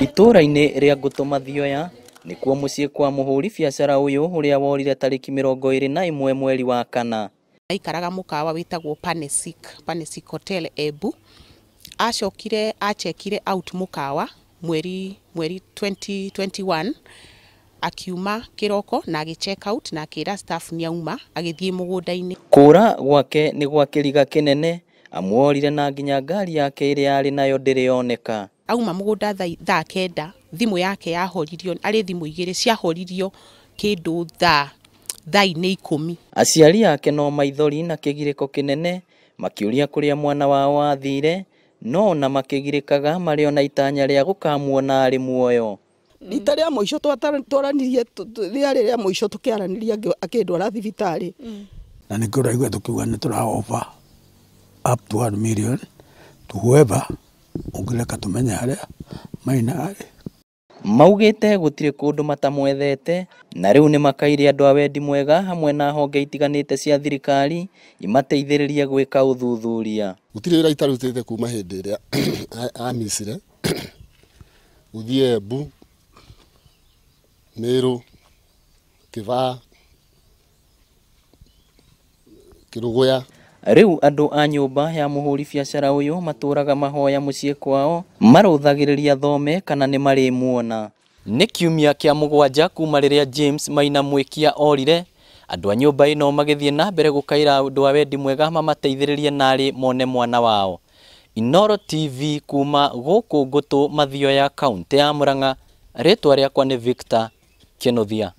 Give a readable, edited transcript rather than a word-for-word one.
Itũra-inĩ rĩa Ngũtũ Mathioya nĩkuo mũciĩ kwa mũhũri biacara ũyũ ũrĩa worire tarĩki 21 mweri wa kana. Aikaraga mũkawa wĩtagwo Panesik Hotel Embu. Acokire achekire out mũkawa mweri 2021 akiuma kiroko na agicheck out na akira staff ni auma agithie mũgũnda-inĩ. Kũra gwake nĩ gwa kĩriga kĩnene, amworire na nginya ngari yake ĩrĩa arĩ nayo ndĩrĩoneka. Auma mũgũnda thaa 9, thimũ yake yahoririo, arĩ thimũ igĩrĩ ciahoririo kĩndũ thaa 10. Aciari yake no maithori na kĩgirĩko kĩnene makĩũria kũrĩa mwana wao wathire, no na makĩgirĩkaga marĩ ona itanya rĩa gũkamuona arĩ muoyo. Rita rĩa mũico twaranirie rĩa mũico tũkĩaranĩria akĩndwara thibitarĩ. Na nĩ kũraigua tũkiuga nĩ tũraofa up to 1 million to whoever ũngĩreka tũmenye harĩa Maina arĩ. Maugĩte gũtirĩ kũndũ matamwethete, na rĩu nĩ makaire andũ a wendi mwega hamwe na honge itiganĩte cia thirikari imateithĩrĩrie gwĩka ũthuthuria. Gũtirĩ wĩra itarutĩte kuma hĩndĩ ĩrĩa amicire gũthiĩ Embu, Meru, Kĩbaa, Kĩrũgũya. Rĩu andũ a nyũmba ya mũhũri biacara ũyũ matũraga mahoya mũciĩ kwao, marũthagĩrĩria thome kana nĩ marĩ muona. Nĩ kiumia kĩa 7 kuma rĩrĩa James Maina Mwĩkia orire, andũ a nyũmba ĩno magĩthiĩ na mbere gũkaĩra andũ a wendi mwega mamateithĩrĩrie narĩ mone mwana wao. Inooro TV kuma gũkũ Ngũtũ Mathioya, kaunti ya Murang'a, rĩtwa rĩakwa nĩ Victor Kĩnuthia.